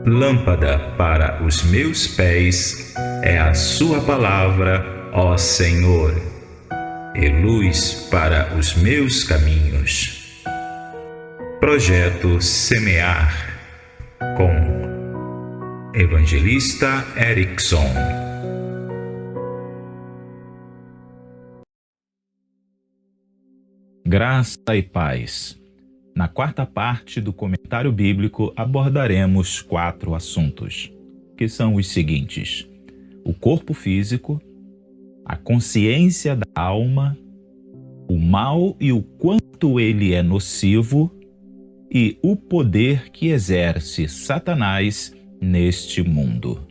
Lâmpada para os meus pés é a sua palavra, ó Senhor, e luz para os meus caminhos. Projeto Semear, com Evangelista Erickson. Graça e paz. Na quarta parte do comentário bíblico abordaremos 4 assuntos, que são os seguintes: o corpo físico, a consciência da alma, o mal e o quanto ele é nocivo e o poder que exerce Satanás neste mundo.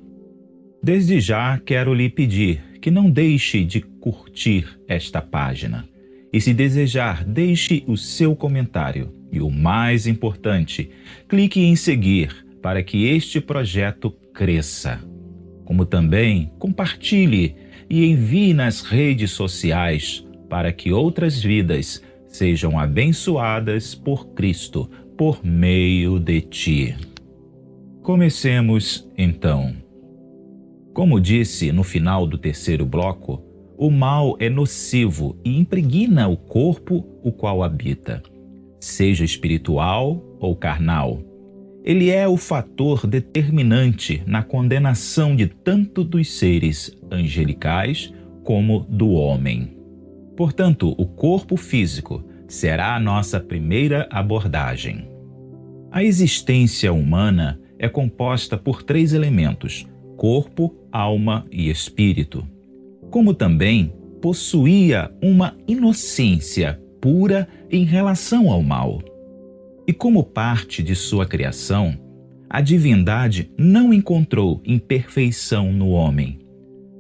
Desde já quero lhe pedir que não deixe de curtir esta página. E se desejar, deixe o seu comentário. E o mais importante, clique em seguir para que este projeto cresça. Como também compartilhe e envie nas redes sociais para que outras vidas sejam abençoadas por Cristo por meio de ti. Comecemos então. Como disse no final do terceiro bloco, o mal é nocivo e impregna o corpo o qual habita, seja espiritual ou carnal. Ele é o fator determinante na condenação de tanto dos seres angelicais como do homem. Portanto, o corpo físico será a nossa primeira abordagem. A existência humana é composta por 3 elementos: corpo, alma e espírito. Como também possuía uma inocência pura em relação ao mal. E como parte de sua criação, a divindade não encontrou imperfeição no homem.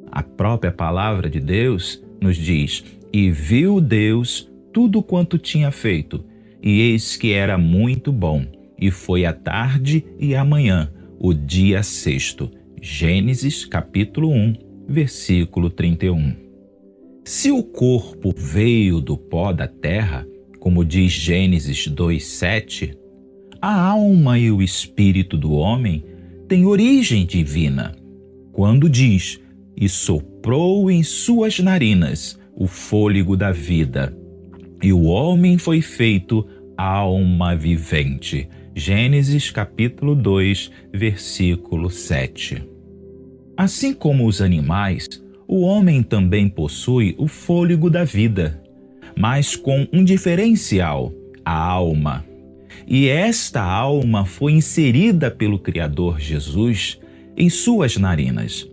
A própria palavra de Deus nos diz: "E viu Deus tudo quanto tinha feito, e eis que era muito bom, e foi a tarde e a manhã, o dia 6º. Gênesis capítulo 1, versículo 31. Se o corpo veio do pó da terra, como diz Gênesis 2:7, a alma e o espírito do homem têm origem divina, quando diz: "E soprou em suas narinas o fôlego da vida, e o homem foi feito alma vivente." Gênesis capítulo 2, versículo 7. Assim como os animais, o homem também possui o fôlego da vida, mas com um diferencial: a alma. E esta alma foi inserida pelo Criador Jesus em suas narinas.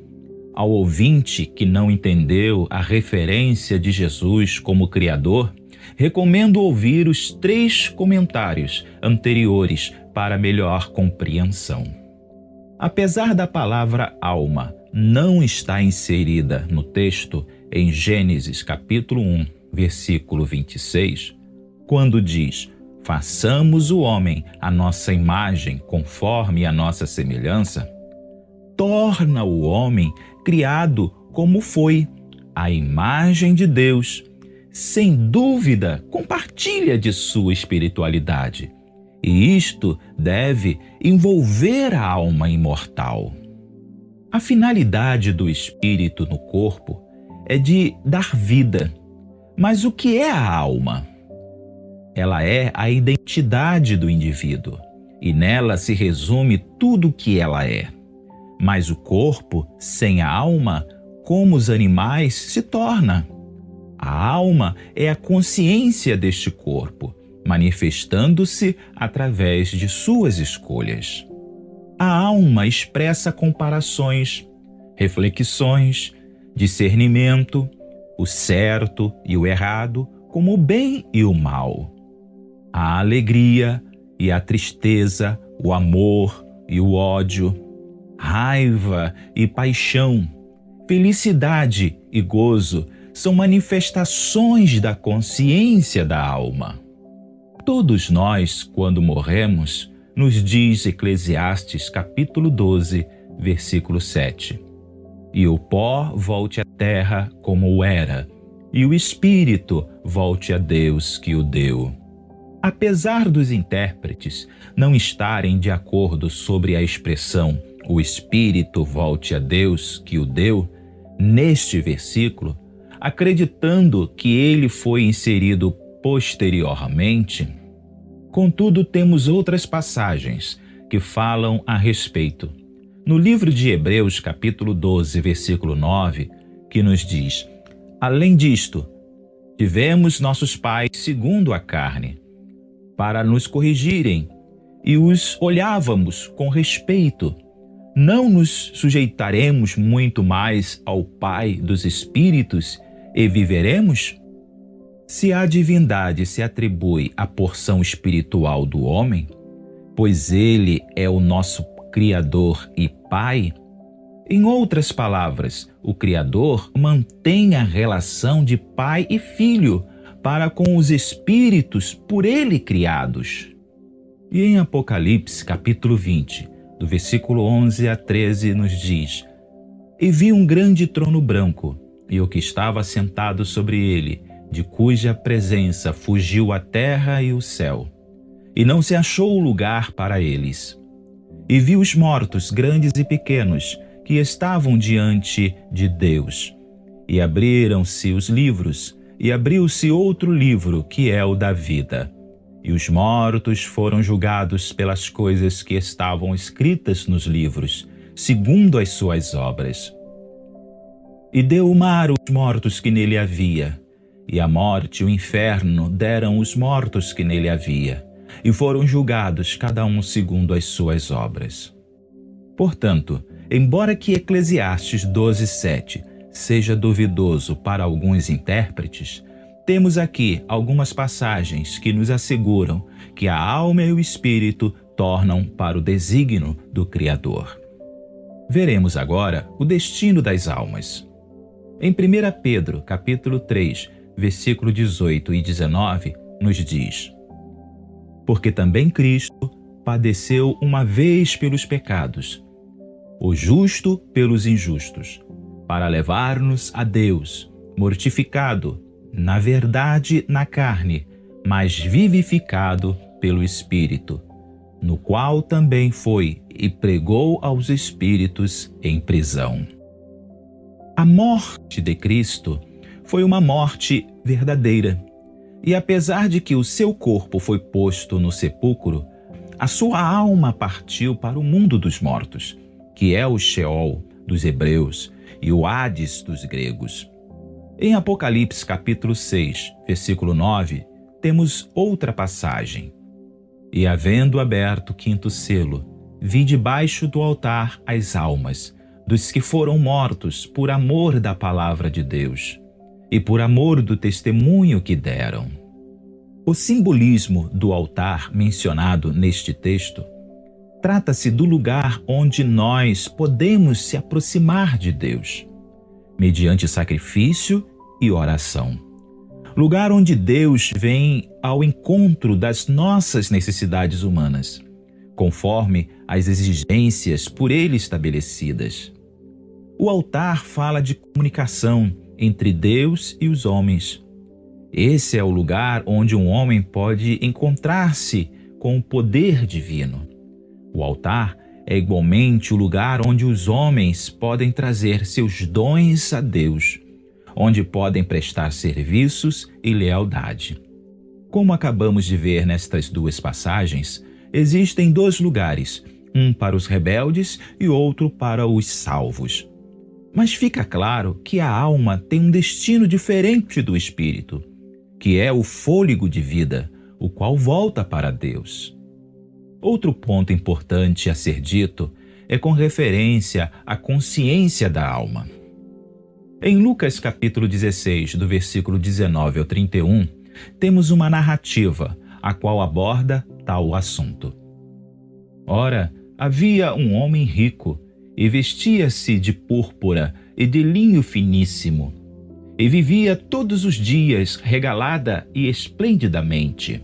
Ao ouvinte que não entendeu a referência de Jesus como Criador, recomendo ouvir os 3 comentários anteriores para melhor compreensão. Apesar da palavra alma não estar inserida no texto em Gênesis capítulo 1, versículo 26, quando diz: "Façamos o homem à nossa imagem, conforme a nossa semelhança", torna o homem criado como foi, à imagem de Deus. Sem dúvida, compartilha de sua espiritualidade. E isto deve envolver a alma imortal. A finalidade do espírito no corpo é de dar vida. Mas o que é a alma? Ela é a identidade do indivíduo, e nela se resume tudo o que ela é. Mas o corpo, sem a alma, como os animais, se torna. A alma é a consciência deste corpo, manifestando-se através de suas escolhas. A alma expressa comparações, reflexões, discernimento, o certo e o errado, como o bem e o mal, a alegria e a tristeza, o amor e o ódio, raiva e paixão, felicidade e gozo são manifestações da consciência da alma. Todos nós, quando morremos, nos diz Eclesiastes capítulo 12, versículo 7. "E o pó volte à terra como era, e o espírito volte a Deus que o deu." Apesar dos intérpretes não estarem de acordo sobre a expressão "o Espírito volte a Deus que o deu", neste versículo, acreditando que ele foi inserido posteriormente, contudo, temos outras passagens que falam a respeito. No livro de Hebreus, capítulo 12, versículo 9, que nos diz: "Além disto, tivemos nossos pais segundo a carne, para nos corrigirem, e os olhávamos com respeito. Não nos sujeitaremos muito mais ao Pai dos Espíritos e viveremos?" Se a divindade se atribui à porção espiritual do homem, pois ele é o nosso Criador e Pai, em outras palavras, o Criador mantém a relação de pai e filho para com os espíritos por ele criados. E em Apocalipse, capítulo 20, do versículo 11 a 13, nos diz: "E vi um grande trono branco, e o que estava sentado sobre ele, de cuja presença fugiu a terra e o céu, e não se achou lugar para eles. E vi os mortos, grandes e pequenos, que estavam diante de Deus. E abriram-se os livros, e abriu-se outro livro, que é o da vida. E os mortos foram julgados pelas coisas que estavam escritas nos livros, segundo as suas obras. E deu o mar os mortos que nele havia, e a morte e o inferno deram os mortos que nele havia, e foram julgados cada um segundo as suas obras." Portanto, embora que Eclesiastes 12:7 seja duvidoso para alguns intérpretes, temos aqui algumas passagens que nos asseguram que a alma e o espírito tornam para o desígnio do Criador. Veremos agora o destino das almas. Em 1 Pedro, capítulo 3, versículo 18 e 19, nos diz: "Porque também Cristo padeceu uma vez pelos pecados, o justo pelos injustos, para levar-nos a Deus, mortificado, na verdade, na carne, mas vivificado pelo Espírito, no qual também foi e pregou aos espíritos em prisão." A morte de Cristo foi uma morte verdadeira, e apesar de que o seu corpo foi posto no sepulcro, a sua alma partiu para o mundo dos mortos, que é o Sheol dos hebreus e o Hades dos gregos. Em Apocalipse capítulo 6, versículo 9, temos outra passagem: "E havendo aberto o quinto selo, vi debaixo do altar as almas dos que foram mortos por amor da palavra de Deus e por amor do testemunho que deram." O simbolismo do altar mencionado neste texto trata-se do lugar onde nós podemos se aproximar de Deus, mediante sacrifício e oração. Lugar onde Deus vem ao encontro das nossas necessidades humanas, conforme as exigências por ele estabelecidas. O altar fala de comunicação entre Deus e os homens. Esse é o lugar onde um homem pode encontrar-se com o poder divino. O altar é igualmente o lugar onde os homens podem trazer seus dons a Deus, onde podem prestar serviços e lealdade. Como acabamos de ver nestas duas passagens, existem dois lugares, um para os rebeldes e outro para os salvos. Mas fica claro que a alma tem um destino diferente do espírito, que é o fôlego de vida, o qual volta para Deus. Outro ponto importante a ser dito é com referência à consciência da alma. Em Lucas capítulo 16, do versículo 19 ao 31, temos uma narrativa a qual aborda tal assunto. Ora, havia um homem rico e vestia-se de púrpura e de linho finíssimo, e vivia todos os dias regalada e esplendidamente.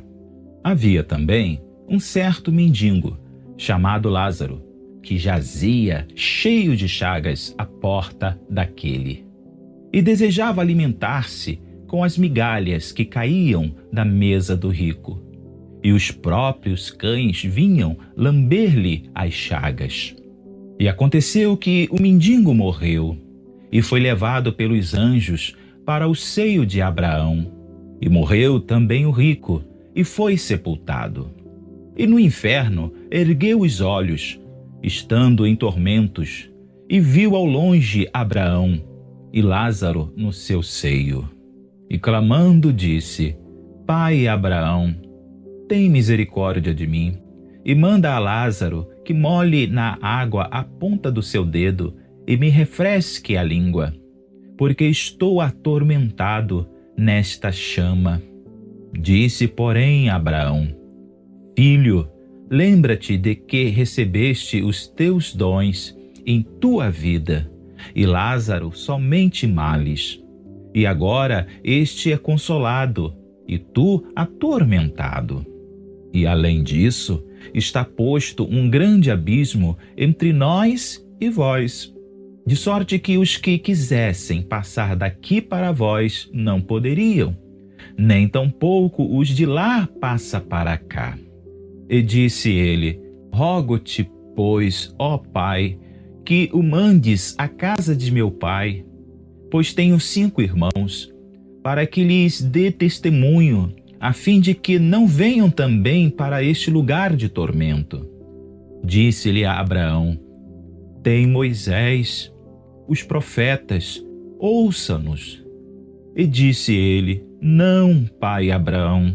Havia também um certo mendigo, chamado Lázaro, que jazia cheio de chagas à porta daquele, e desejava alimentar-se com as migalhas que caíam da mesa do rico. e os próprios cães vinham lamber-lhe as chagas. E aconteceu que o mendigo morreu e foi levado pelos anjos para o seio de Abraão. E morreu também o rico e foi sepultado. E no inferno ergueu os olhos, estando em tormentos, e viu ao longe Abraão e Lázaro no seu seio. E clamando disse: Pai Abraão, tem misericórdia de mim, e manda a Lázaro que molhe na água a ponta do seu dedo e me refresque a língua, porque estou atormentado nesta chama. Disse, porém, Abraão: Filho, lembra-te de que recebeste os teus dons em tua vida, e Lázaro somente males. E agora este é consolado, e tu atormentado. E além disso, está posto um grande abismo entre nós e vós, de sorte que os que quisessem passar daqui para vós não poderiam, nem tampouco os de lá passa para cá. E disse ele: Rogo-te, pois, ó Pai, que o mandes à casa de meu pai, pois tenho 5 irmãos, para que lhes dê testemunho, a fim de que não venham também para este lugar de tormento. Disse-lhe a Abraão: Tem Moisés, os profetas, ouça-nos. E disse ele: Não, pai Abraão,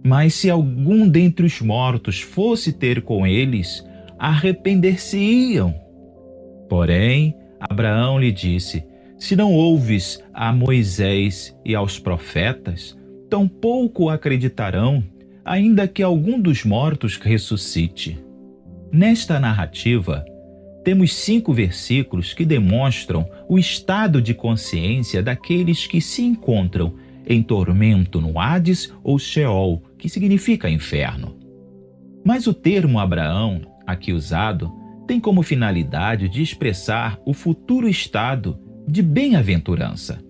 mas se algum dentre os mortos fosse ter com eles, arrepender-se-iam. Porém, Abraão lhe disse: Se não ouves a Moisés e aos profetas, tampouco acreditarão, ainda que algum dos mortos ressuscite. Nesta narrativa, temos 5 versículos que demonstram o estado de consciência daqueles que se encontram em tormento no Hades ou Sheol, que significa inferno. Mas o termo Abraão, aqui usado, tem como finalidade de expressar o futuro estado de bem-aventurança,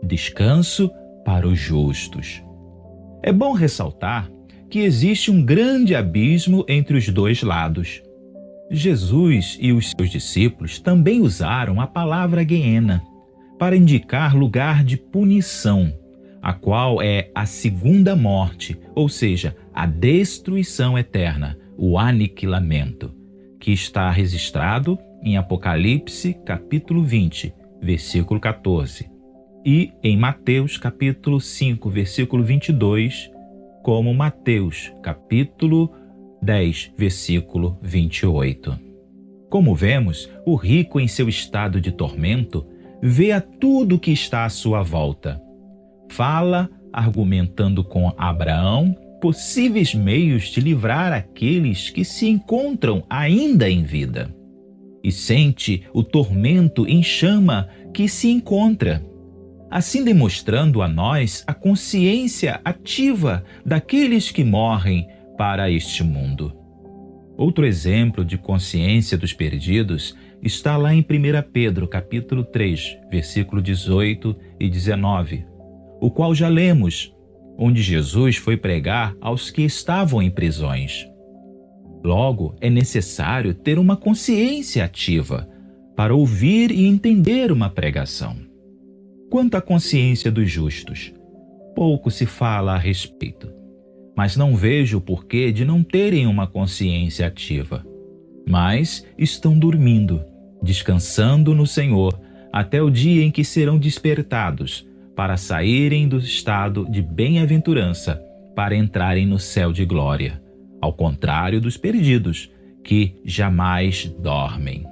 descanso para os justos. É bom ressaltar que existe um grande abismo entre os dois lados. Jesus e os seus discípulos também usaram a palavra Guiena para indicar lugar de punição, a qual é a segunda morte, ou seja, a destruição eterna, o aniquilamento, que está registrado em Apocalipse capítulo 20, versículo 14, e em Mateus capítulo 5, versículo 22, como Mateus capítulo 10, versículo 28. Como vemos, o rico em seu estado de tormento vê a tudo que está à sua volta. Fala, argumentando com Abraão, possíveis meios de livrar aqueles que se encontram ainda em vida. E sente o tormento em chama que se encontra, assim demonstrando a nós a consciência ativa daqueles que morrem para este mundo. Outro exemplo de consciência dos perdidos está lá em 1 Pedro, capítulo 3, versículo 18 e 19, o qual já lemos, onde Jesus foi pregar aos que estavam em prisões. Logo, é necessário ter uma consciência ativa para ouvir e entender uma pregação. Quanto à consciência dos justos, pouco se fala a respeito, mas não vejo o porquê de não terem uma consciência ativa. Mas estão dormindo, descansando no Senhor, até o dia em que serão despertados para saírem do estado de bem-aventurança para entrarem no céu de glória, ao contrário dos perdidos, que jamais dormem.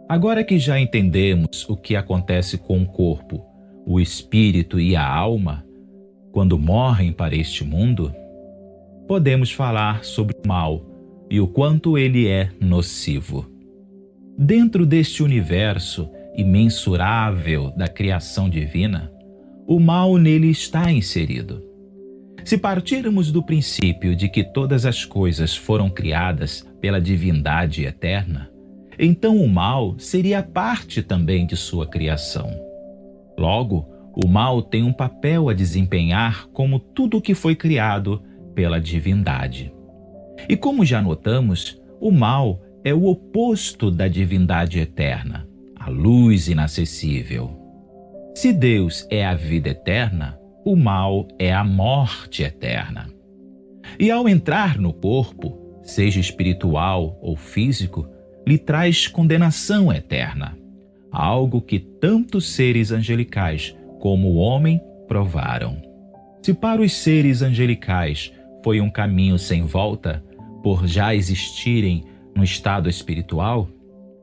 Agora que já entendemos o que acontece com o corpo, o espírito e a alma, quando morrem para este mundo, podemos falar sobre o mal e o quanto ele é nocivo. Dentro deste universo imensurável da criação divina, o mal nele está inserido. Se partirmos do princípio de que todas as coisas foram criadas pela divindade eterna, então o mal seria parte também de sua criação. Logo, o mal tem um papel a desempenhar como tudo o que foi criado pela divindade. E como já notamos, o mal é o oposto da divindade eterna, a luz inacessível. Se Deus é a vida eterna, o mal é a morte eterna. E ao entrar no corpo, seja espiritual ou físico, lhe traz condenação eterna, algo que tanto seres angelicais como o homem provaram. Se para os seres angelicais foi um caminho sem volta, por já existirem no estado espiritual,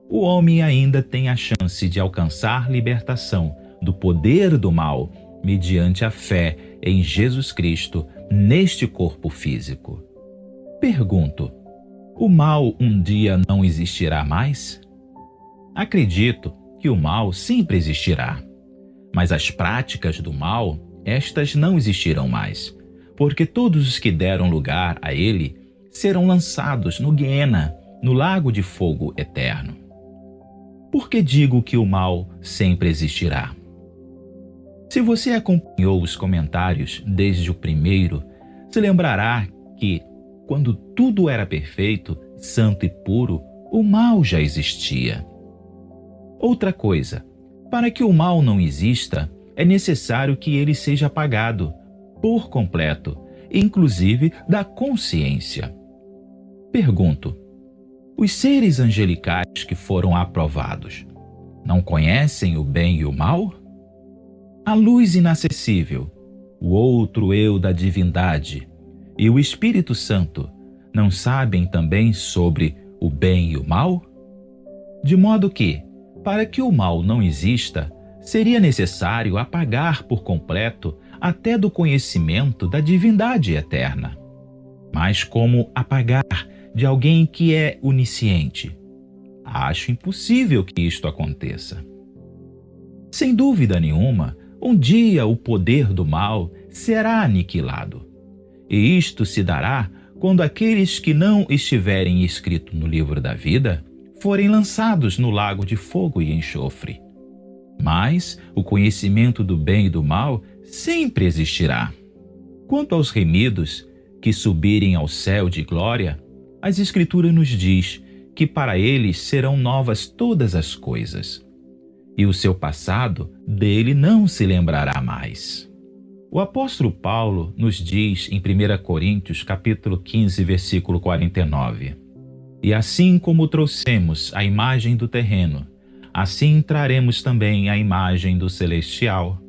o homem ainda tem a chance de alcançar libertação do poder do mal mediante a fé em Jesus Cristo neste corpo físico. Pergunto: o mal um dia não existirá mais? Acredito que o mal sempre existirá, mas as práticas do mal, estas não existirão mais, porque todos os que deram lugar a ele serão lançados no Guiena, no lago de fogo eterno. Por que digo que o mal sempre existirá? Se você acompanhou os comentários desde o primeiro, se lembrará que, quando tudo era perfeito, santo e puro, o mal já existia. Outra coisa, para que o mal não exista, é necessário que ele seja apagado por completo, inclusive da consciência. Pergunto: os seres angelicais que foram aprovados não conhecem o bem e o mal? A luz inacessível, o outro eu da divindade e o Espírito Santo não sabem também sobre o bem e o mal? De modo que, para que o mal não exista, seria necessário apagar por completo até do conhecimento da divindade eterna. Mas como apagar de alguém que é onisciente? Acho impossível que isto aconteça. Sem dúvida nenhuma, um dia o poder do mal será aniquilado. E isto se dará quando aqueles que não estiverem escritos no livro da vida forem lançados no lago de fogo e enxofre. Mas o conhecimento do bem e do mal sempre existirá. Quanto aos remidos que subirem ao céu de glória, as Escrituras nos diz que para eles serão novas todas as coisas, e o seu passado dele não se lembrará mais. O apóstolo Paulo nos diz em 1 Coríntios capítulo 15, versículo 49: E assim como trouxemos a imagem do terreno, assim traremos também a imagem do celestial.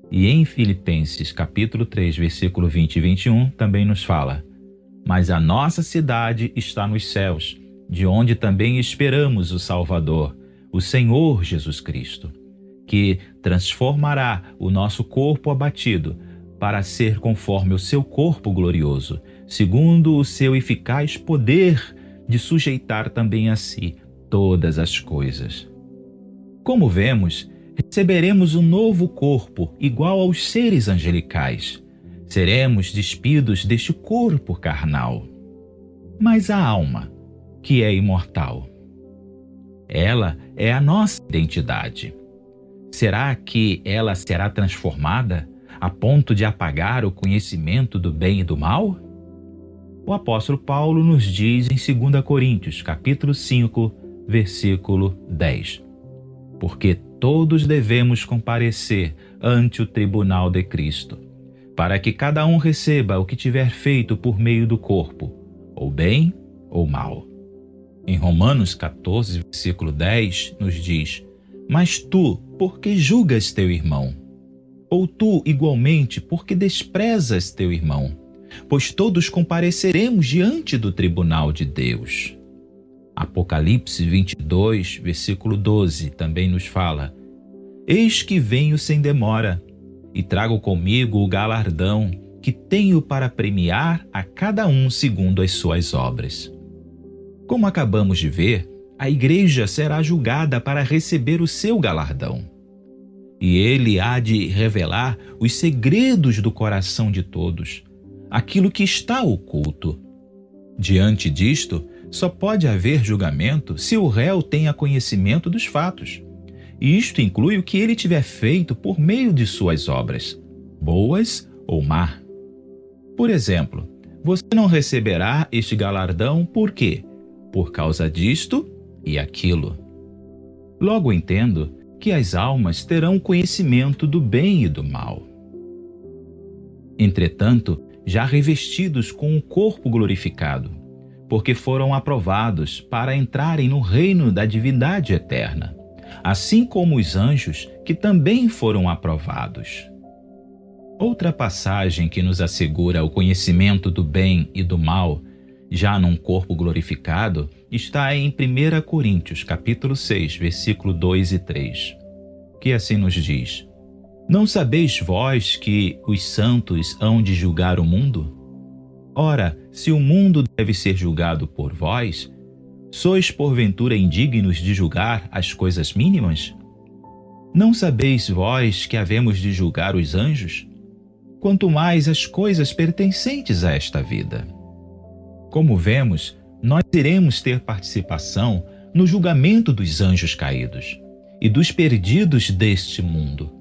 E em Filipenses capítulo 3, versículo 20 e 21 também nos fala: Mas a nossa cidade está nos céus, de onde também esperamos o Salvador, o Senhor Jesus Cristo, que transformará o nosso corpo abatido para ser conforme o seu corpo glorioso, segundo o seu eficaz poder de sujeitar também a si todas as coisas. Como vemos, receberemos um novo corpo igual aos seres angelicais. Seremos despidos deste corpo carnal. Mas a alma, que é imortal, ela é a nossa identidade. Será que ela será transformada a ponto de apagar o conhecimento do bem e do mal? O apóstolo Paulo nos diz em 2 Coríntios, capítulo 5, versículo 10: Porque todos devemos comparecer ante o tribunal de Cristo, para que cada um receba o que tiver feito por meio do corpo, ou bem ou mal. Em Romanos 14, versículo 10, nos diz: Mas tu, por que julgas teu irmão? Ou tu, igualmente, por que desprezas teu irmão? Pois todos compareceremos diante do tribunal de Deus. Apocalipse 22, versículo 12, também nos fala: Eis que venho sem demora, e trago comigo o galardão que tenho para premiar a cada um segundo as suas obras. Como acabamos de ver, a igreja será julgada para receber o seu galardão. E ele há de revelar os segredos do coração de todos, aquilo que está oculto. Diante disto, só pode haver julgamento se o réu tenha conhecimento dos fatos. E isto inclui o que ele tiver feito por meio de suas obras, boas ou má. Por exemplo, Você não receberá este galardão por quê? Por causa disto e aquilo. Logo entendo que as almas terão conhecimento do bem e do mal. Entretanto, já revestidos com um corpo glorificado, porque foram aprovados para entrarem no reino da divindade eterna, assim como os anjos que também foram aprovados. Outra passagem que nos assegura o conhecimento do bem e do mal, já num corpo glorificado, está em 1 Coríntios, capítulo 6, versículo 2 e 3, que assim nos diz: Não sabeis vós que os santos hão de julgar o mundo? Ora, se o mundo deve ser julgado por vós, sois porventura indignos de julgar as coisas mínimas? Não sabeis vós que havemos de julgar os anjos? Quanto mais as coisas pertencentes a esta vida. Como vemos, nós iremos ter participação no julgamento dos anjos caídos e dos perdidos deste mundo.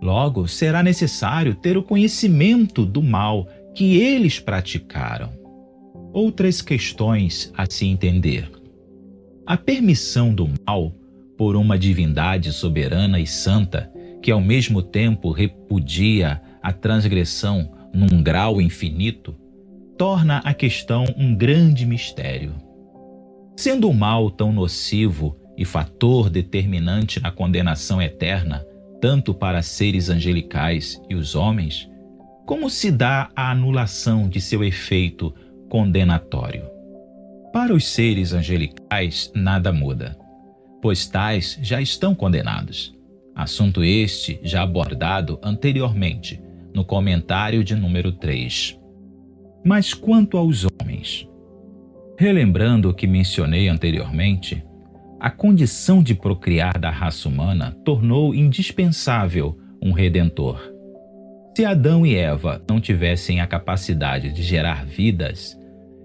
Logo, será necessário ter o conhecimento do mal que eles praticaram. Outras questões a se entender. A permissão do mal por uma divindade soberana e santa, que ao mesmo tempo repudia a transgressão num grau infinito, torna a questão um grande mistério. Sendo o mal tão nocivo e fator determinante na condenação eterna, tanto para seres angelicais e os homens, como se dá a anulação de seu efeito condenatório? Para os seres angelicais nada muda, pois tais já estão condenados. Assunto este já abordado anteriormente, no comentário de número 3. Mas quanto aos homens? Relembrando o que mencionei anteriormente, a condição de procriar da raça humana tornou indispensável um redentor. Se Adão e Eva não tivessem a capacidade de gerar vidas,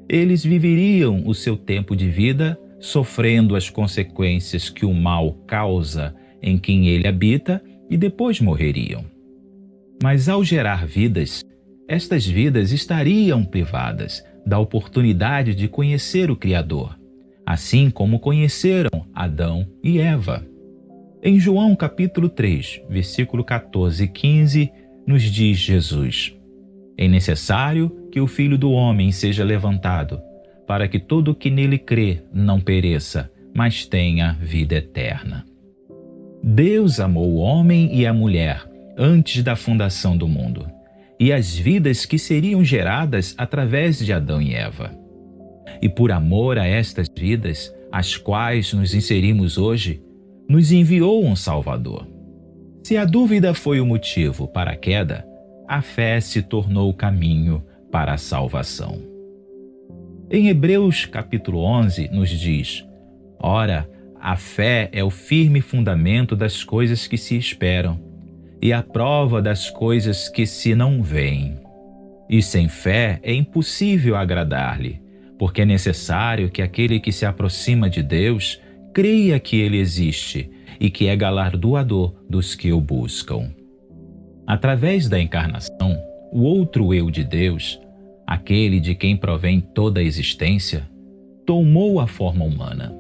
eles viveriam o seu tempo de vida sofrendo as consequências que o mal causa em quem ele habita e depois morreriam. Mas ao gerar vidas, estas vidas estariam privadas da oportunidade de conhecer o Criador, assim como conheceram Adão e Eva. Em João capítulo 3, versículo 14 e 15, nos diz Jesus: É necessário que o Filho do Homem seja levantado, para que todo o que nele crê não pereça, mas tenha vida eterna. Deus amou o homem e a mulher antes da fundação do mundo, e as vidas que seriam geradas através de Adão e Eva. E por amor a estas vidas, às quais nos inserimos hoje, nos enviou um Salvador. Se a dúvida foi o motivo para a queda, a fé se tornou o caminho para a salvação. Em Hebreus capítulo 11 nos diz: Ora, a fé é o firme fundamento das coisas que se esperam e a prova das coisas que se não veem. E sem fé é impossível agradar-lhe, porque é necessário que aquele que se aproxima de Deus creia que ele existe e que é galardoador dos que o buscam. Através da encarnação, o outro eu de Deus, aquele de quem provém toda a existência, tomou a forma humana,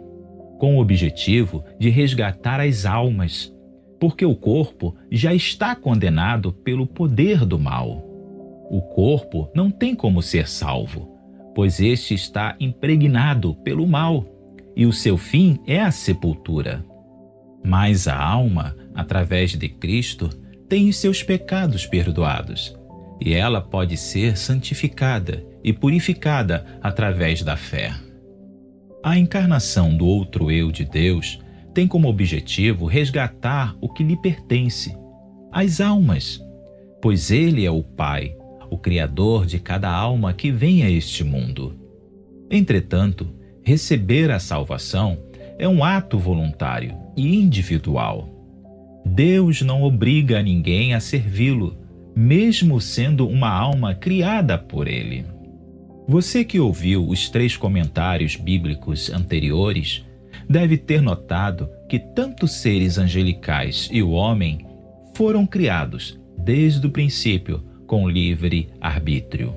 com o objetivo de resgatar as almas, porque o corpo já está condenado pelo poder do mal. O corpo não tem como ser salvo, pois este está impregnado pelo mal, e o seu fim é a sepultura. Mas a alma, através de Cristo, tem os seus pecados perdoados, e ela pode ser santificada e purificada através da fé. A encarnação do outro eu de Deus tem como objetivo resgatar o que lhe pertence, as almas, pois Ele é o Pai, o Criador de cada alma que vem a este mundo. Entretanto, receber a salvação é um ato voluntário e individual. Deus não obriga a ninguém a servi-lo, mesmo sendo uma alma criada por Ele. Você que ouviu os 3 comentários bíblicos anteriores deve ter notado que tanto seres angelicais e o homem foram criados, desde o princípio, com livre arbítrio.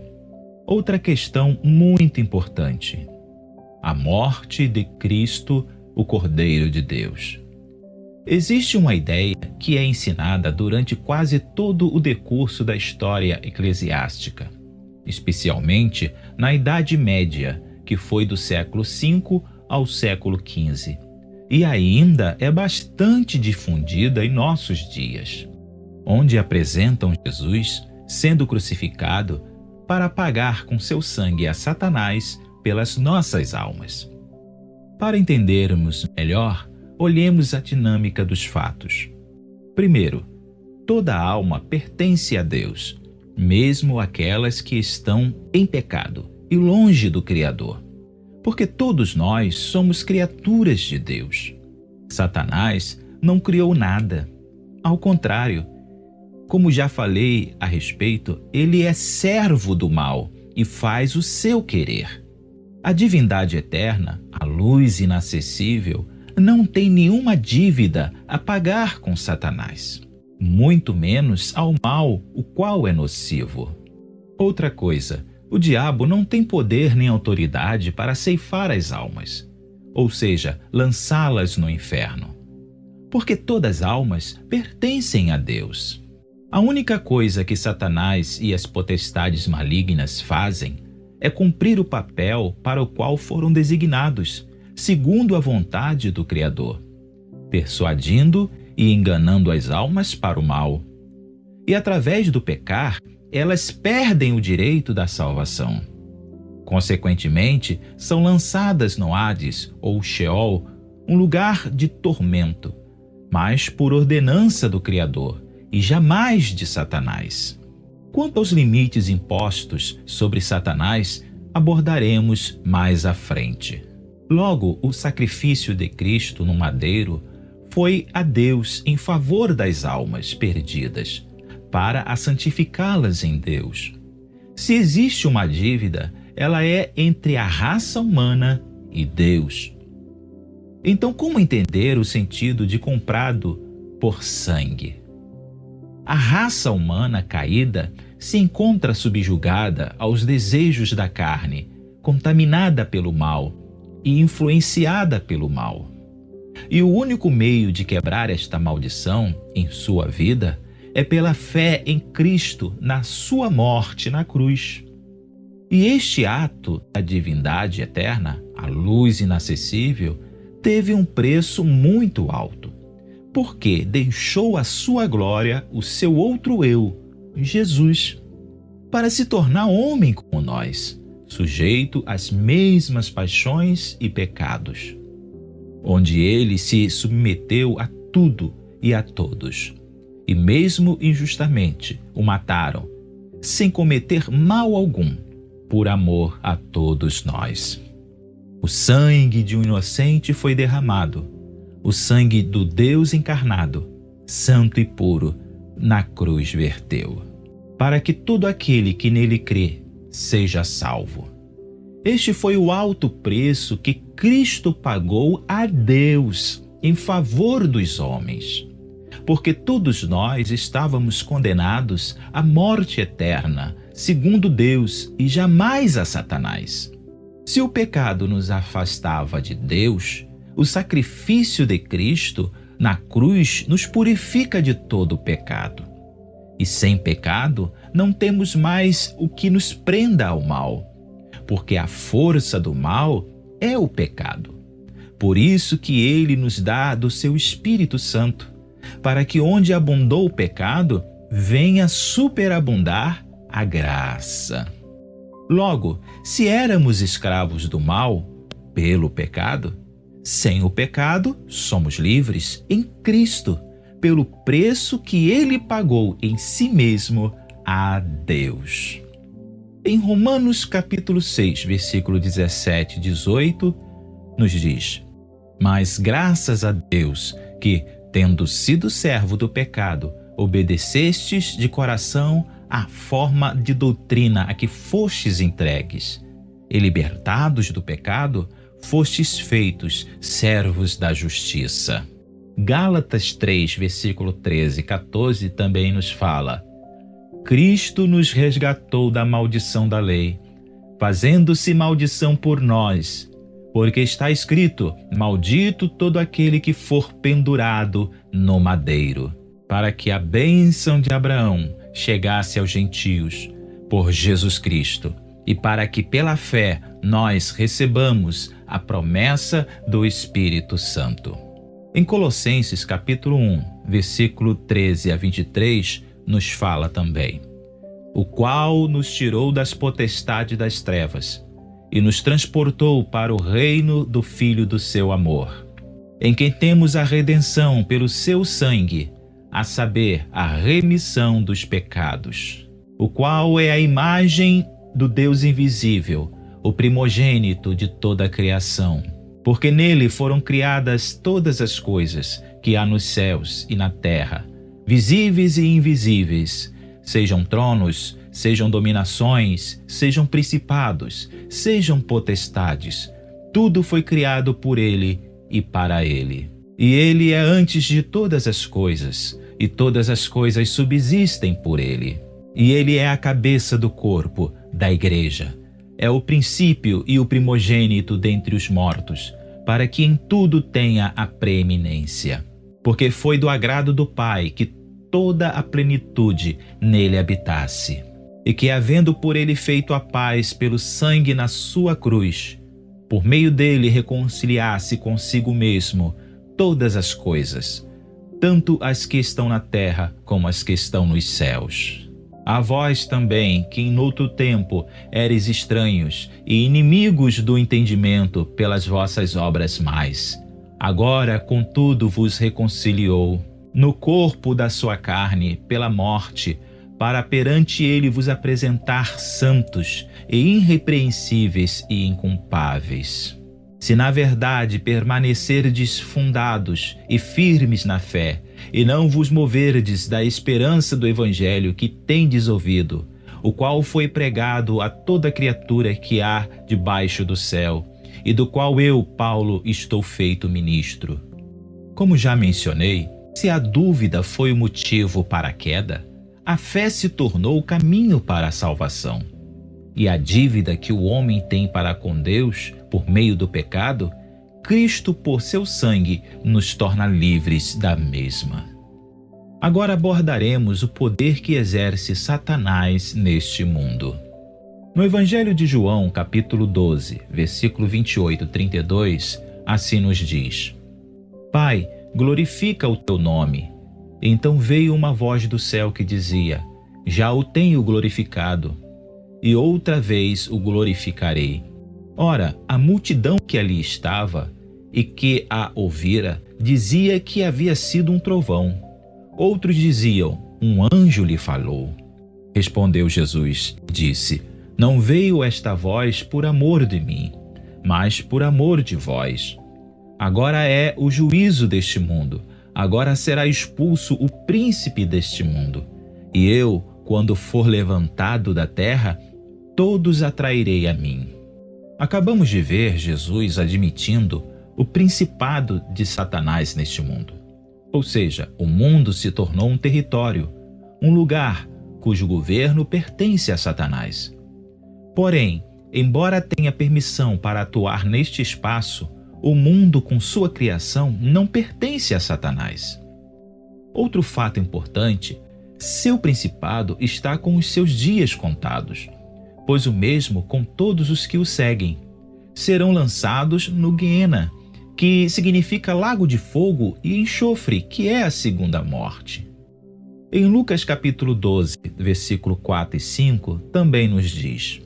Outra questão muito importante: a morte de Cristo, o Cordeiro de Deus. Existe uma ideia que é ensinada durante quase todo o decurso da história eclesiástica, especialmente na Idade Média, que foi do século V ao século XV, e ainda é bastante difundida em nossos dias, onde apresentam Jesus sendo crucificado para pagar com seu sangue a Satanás pelas nossas almas. Para entendermos melhor, olhemos a dinâmica dos fatos. Primeiro, toda alma pertence a Deus, mesmo aquelas que estão em pecado e longe do Criador, porque todos nós somos criaturas de Deus. Satanás não criou nada. Ao contrário, como já falei a respeito, ele é servo do mal e faz o seu querer. A divindade eterna, a luz inacessível, não tem nenhuma dívida a pagar com Satanás, muito menos ao mal, o qual é nocivo. Outra coisa, o diabo não tem poder nem autoridade para ceifar as almas, ou seja, lançá-las no inferno, porque todas as almas pertencem a Deus. A única coisa que Satanás e as potestades malignas fazem é cumprir o papel para o qual foram designados, segundo a vontade do Criador, persuadindo e enganando as almas para o mal. E através do pecar, elas perdem o direito da salvação. Consequentemente, são lançadas no Hades ou Sheol, um lugar de tormento, mas por ordenança do Criador e jamais de Satanás. Quanto aos limites impostos sobre Satanás, abordaremos mais à frente. Logo, o sacrifício de Cristo no madeiro foi a Deus em favor das almas perdidas, para a santificá-las em Deus. Se existe uma dívida, ela é entre a raça humana e Deus. Então, como entender o sentido de comprado por sangue? A raça humana caída se encontra subjugada aos desejos da carne, contaminada pelo mal e influenciada pelo mal. E o único meio de quebrar esta maldição em sua vida é pela fé em Cristo na sua morte na cruz. E este ato da divindade eterna, a luz inacessível, teve um preço muito alto, porque deixou a sua glória o seu outro eu, Jesus, para se tornar homem como nós, sujeito às mesmas paixões e pecados, onde ele se submeteu a tudo e a todos, e mesmo injustamente o mataram, sem cometer mal algum, por amor a todos nós. O sangue de um inocente foi derramado, o sangue do Deus encarnado, santo e puro, na cruz verteu, para que todo aquele que nele crê seja salvo. Este foi o alto preço que Cristo pagou a Deus em favor dos homens, porque todos nós estávamos condenados à morte eterna, segundo Deus, e jamais a Satanás. Se o pecado nos afastava de Deus, o sacrifício de Cristo na cruz nos purifica de todo o pecado. E sem pecado, não temos mais o que nos prenda ao mal, porque a força do mal é o pecado. Por isso que ele nos dá do seu Espírito Santo, para que onde abundou o pecado, venha superabundar a graça. Logo, se éramos escravos do mal pelo pecado, sem o pecado somos livres em Cristo, pelo preço que ele pagou em si mesmo a Deus. Em Romanos capítulo 6, versículo 17 e 18, nos diz: Mas graças a Deus que, tendo sido servo do pecado, obedecestes de coração à forma de doutrina a que fostes entregues, e libertados do pecado, fostes feitos servos da justiça. Gálatas 3, versículo 13 e 14 também nos fala: Cristo nos resgatou da maldição da lei, fazendo-se maldição por nós, porque está escrito: maldito todo aquele que for pendurado no madeiro, para que a bênção de Abraão chegasse aos gentios por Jesus Cristo, e para que pela fé nós recebamos a promessa do Espírito Santo. Em Colossenses capítulo 1, versículo 13 a 23, nos fala também: o qual nos tirou das potestades das trevas e nos transportou para o reino do Filho do seu amor, em quem temos a redenção pelo seu sangue, a saber, a remissão dos pecados, o qual é a imagem do Deus invisível, o primogênito de toda a criação, porque nele foram criadas todas as coisas que há nos céus e na terra, visíveis e invisíveis, sejam tronos, sejam dominações, sejam principados, sejam potestades. Tudo foi criado por ele e para ele. E ele é antes de todas as coisas, e todas as coisas subsistem por ele. E ele é a cabeça do corpo, da igreja. É o princípio e o primogênito dentre os mortos, para que em tudo tenha a preeminência. Porque foi do agrado do Pai que toda a plenitude nele habitasse, e que, havendo por ele feito a paz pelo sangue na sua cruz, por meio dele reconciliasse consigo mesmo todas as coisas, tanto as que estão na terra como as que estão nos céus. A vós também, que em outro tempo eres estranhos e inimigos do entendimento pelas vossas obras mais, agora, contudo, vos reconciliou no corpo da sua carne pela morte, para perante ele vos apresentar santos e irrepreensíveis e inculpáveis. Se na verdade permanecerdes fundados e firmes na fé, e não vos moverdes da esperança do evangelho que tendes ouvido, o qual foi pregado a toda criatura que há debaixo do céu, e do qual eu, Paulo, estou feito ministro. Como já mencionei, se a dúvida foi o motivo para a queda, a fé se tornou o caminho para a salvação. E a dívida que o homem tem para com Deus, por meio do pecado, Cristo, por seu sangue, nos torna livres da mesma. Agora abordaremos o poder que exerce Satanás neste mundo. No Evangelho de João, capítulo 12, versículo 28-32, assim nos diz: Pai, glorifica o teu nome. Então veio uma voz do céu que dizia: Já o tenho glorificado, e outra vez o glorificarei. Ora, a multidão que ali estava e que a ouvira dizia que havia sido um trovão. Outros diziam: um anjo lhe falou. Respondeu Jesus e disse: Não veio esta voz por amor de mim, mas por amor de vós. Agora é o juízo deste mundo. Agora será expulso o príncipe deste mundo. E eu, quando for levantado da terra, todos atrairei a mim. Acabamos de ver Jesus admitindo o principado de Satanás neste mundo. Ou seja, o mundo se tornou um território, um lugar cujo governo pertence a Satanás. Porém, embora tenha permissão para atuar neste espaço, o mundo com sua criação não pertence a Satanás. Outro fato importante: seu principado está com os seus dias contados, pois o mesmo com todos os que o seguem. Serão lançados no Guiena, que significa lago de fogo e enxofre, que é a segunda morte. Em Lucas capítulo 12, versículo 4 e 5, também nos diz: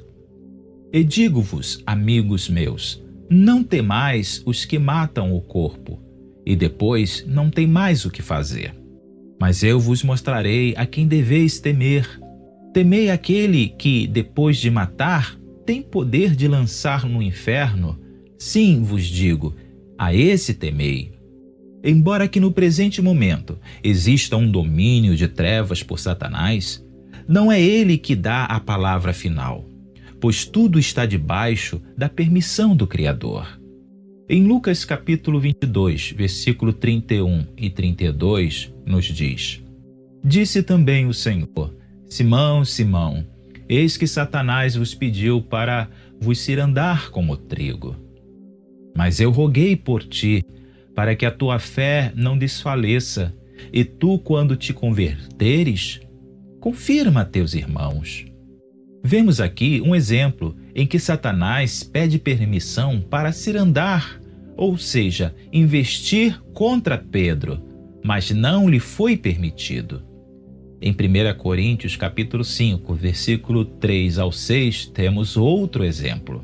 E digo-vos, amigos meus, não temais os que matam o corpo, e depois não tem mais o que fazer. Mas eu vos mostrarei a quem deveis temer. Temei aquele que, depois de matar, tem poder de lançar no inferno. Sim, vos digo, a esse temei. Embora que no presente momento exista um domínio de trevas por Satanás, não é ele que dá a palavra final, pois tudo está debaixo da permissão do Criador. Em Lucas capítulo 22, versículo 31 e 32, nos diz: Disse também o Senhor: Simão, Simão, Eis que Satanás vos pediu para vos cirandar como trigo. Mas eu roguei por ti, para que a tua fé não desfaleça, e tu, quando te converteres, confirma a teus irmãos. Vemos aqui um exemplo em que Satanás pede permissão para cirandar, ou seja, investir contra Pedro, mas não lhe foi permitido. Em 1 Coríntios capítulo 5, versículo 3 ao 6, temos outro exemplo.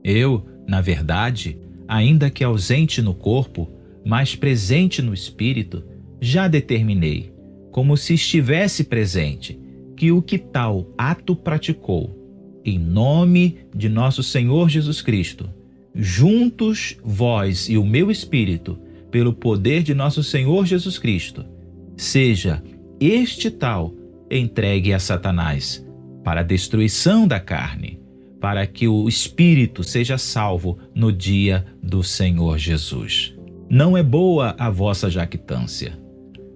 Eu, na verdade, ainda que ausente no corpo, mas presente no espírito, já determinei, como se estivesse presente, que o que tal ato praticou, em nome de nosso Senhor Jesus Cristo, juntos vós e o meu espírito, pelo poder de nosso Senhor Jesus Cristo, seja este tal entregue a Satanás para a destruição da carne, para que o espírito seja salvo no dia do Senhor Jesus. Não é boa a vossa jactância.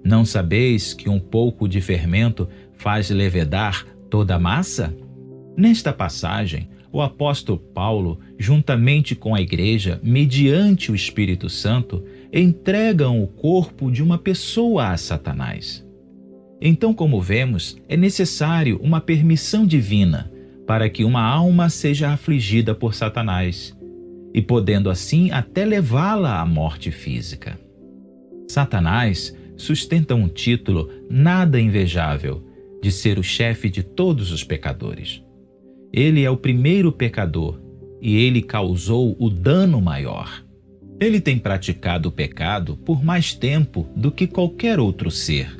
Não sabeis que um pouco de fermento faz levedar toda a massa? Nesta passagem, o apóstolo Paulo, juntamente com a igreja, mediante o Espírito Santo, entregam o corpo de uma pessoa a Satanás. Então, como vemos, é necessário uma permissão divina para que uma alma seja afligida por Satanás, e podendo assim até levá-la à morte física. Satanás sustenta um título nada invejável de ser o chefe de todos os pecadores. Ele é o primeiro pecador e ele causou o dano maior. Ele tem praticado o pecado por mais tempo do que qualquer outro ser.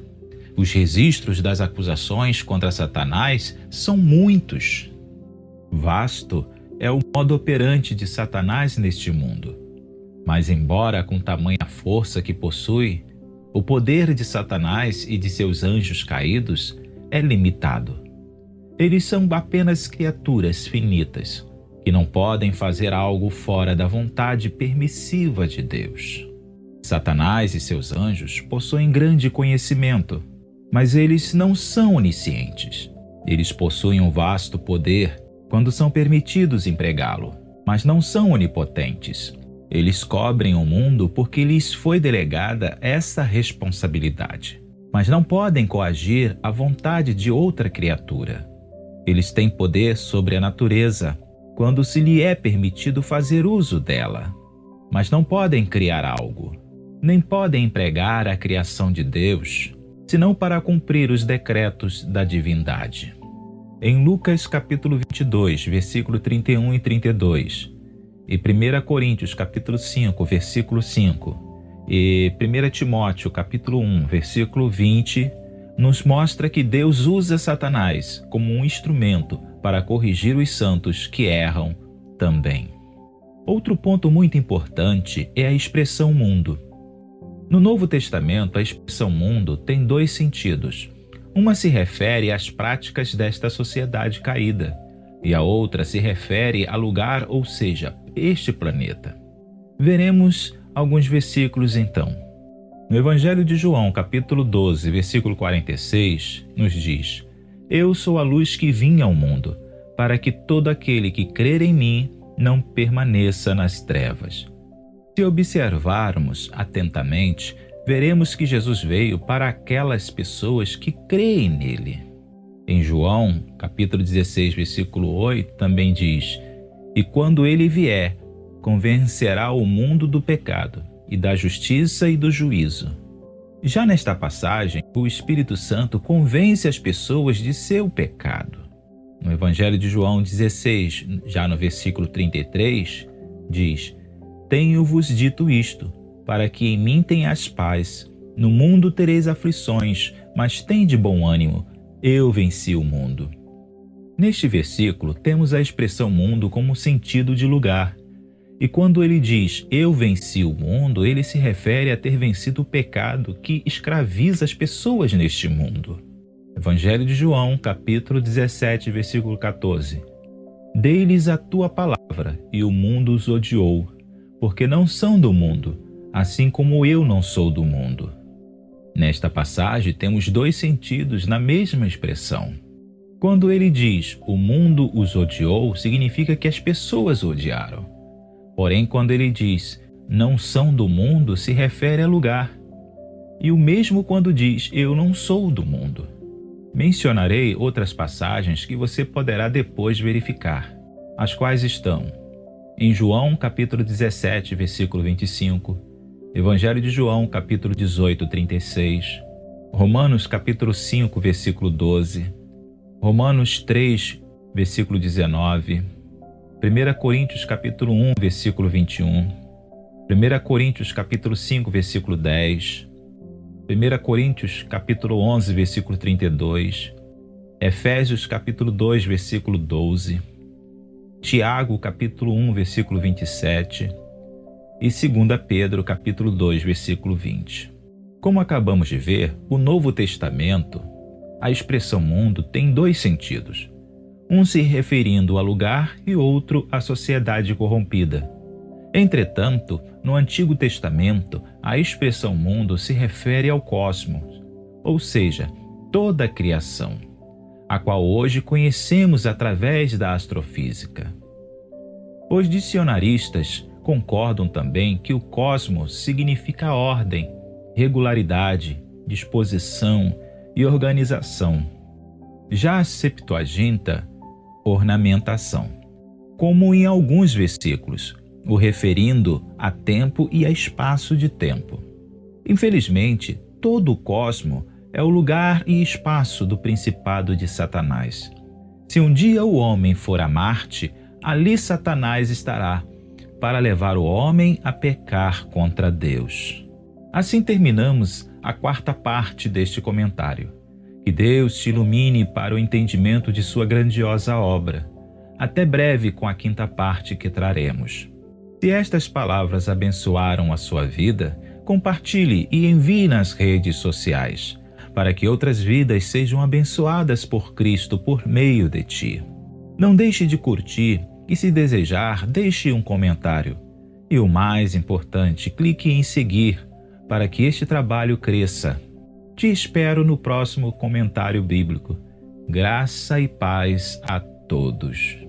Os registros das acusações contra Satanás são muitos. Vasto é o modo operante de Satanás neste mundo. Mas, embora com tamanha força que possui, o poder de Satanás e de seus anjos caídos é limitado. Eles são apenas criaturas finitas, que não podem fazer algo fora da vontade permissiva de Deus. Satanás e seus anjos possuem grande conhecimento, mas eles não são oniscientes. Eles possuem um vasto poder quando são permitidos empregá-lo, mas não são onipotentes. Eles cobrem o mundo porque lhes foi delegada essa responsabilidade, mas não podem coagir a vontade de outra criatura. Eles têm poder sobre a natureza quando se lhe é permitido fazer uso dela, mas não podem criar algo, nem podem empregar a criação de Deus, senão para cumprir os decretos da divindade. Em Lucas capítulo 22, versículo 31 e 32, e 1 Coríntios capítulo 5, versículo 5, e 1 Timóteo capítulo 1, versículo 20, nos mostra que Deus usa Satanás como um instrumento para corrigir os santos que erram também. Outro ponto muito importante é a expressão mundo. No Novo Testamento, a expressão mundo tem dois sentidos. Uma se refere às práticas desta sociedade caída, e a outra se refere a lugar, ou seja, este planeta. Veremos alguns versículos então. No Evangelho de João, capítulo 12, versículo 46, nos diz: Eu sou a luz que vim ao mundo, para que todo aquele que crer em mim não permaneça nas trevas. Se observarmos atentamente, veremos que Jesus veio para aquelas pessoas que creem nele. Em João, capítulo 16, versículo 8, também diz: E quando ele vier, convencerá o mundo do pecado, e da justiça e do juízo. Já nesta passagem, o Espírito Santo convence as pessoas de seu pecado. No Evangelho de João 16, já no versículo 33, diz: Tenho-vos dito isto, para que em mim tenhas paz. No mundo tereis aflições, mas tende bom ânimo, eu venci o mundo. Neste versículo, temos a expressão mundo como sentido de lugar. E quando ele diz, eu venci o mundo, ele se refere a ter vencido o pecado que escraviza as pessoas neste mundo. Evangelho de João, capítulo 17, versículo 14. Dei-lhes a tua palavra, e o mundo os odiou, porque não são do mundo, assim como eu não sou do mundo. Nesta passagem, temos dois sentidos na mesma expressão. Quando ele diz o mundo os odiou, significa que as pessoas o odiaram. Porém, quando ele diz não são do mundo, se refere a lugar. E o mesmo quando diz eu não sou do mundo. Mencionarei outras passagens que você poderá depois verificar, as quais estão em João capítulo 17, versículo 25, Evangelho de João capítulo 18, 36, Romanos capítulo 5, versículo 12, Romanos 3, versículo 19, 1 Coríntios capítulo 1, versículo 21, 1 Coríntios capítulo 5, versículo 10, 1 Coríntios capítulo 11, versículo 32, Efésios capítulo 2, versículo 12, Tiago capítulo 1, versículo 27 e 2 Pedro capítulo 2, versículo 20. Como acabamos de ver, o Novo Testamento, a expressão mundo tem dois sentidos, um se referindo a lugar e outro à sociedade corrompida. Entretanto, no Antigo Testamento, a expressão mundo se refere ao cosmos, ou seja, toda a criação, a qual hoje conhecemos através da astrofísica. Os dicionaristas concordam também que o cosmos significa ordem, regularidade, disposição e organização. Já a Septuaginta, ornamentação, como em alguns versículos, o referindo a tempo e a espaço de tempo. Infelizmente, todo o cosmo é o lugar e espaço do principado de Satanás. Se um dia o homem for a Marte, ali Satanás estará, para levar o homem a pecar contra Deus. Assim terminamos a quarta parte deste comentário. Que Deus te ilumine para o entendimento de sua grandiosa obra. Até breve com a quinta parte que traremos. Se estas palavras abençoaram a sua vida, compartilhe e envie nas redes sociais, para que outras vidas sejam abençoadas por Cristo por meio de ti. Não deixe de curtir e, se desejar, deixe um comentário. E o mais importante, clique em seguir para que este trabalho cresça. Te espero no próximo comentário bíblico. Graça e paz a todos.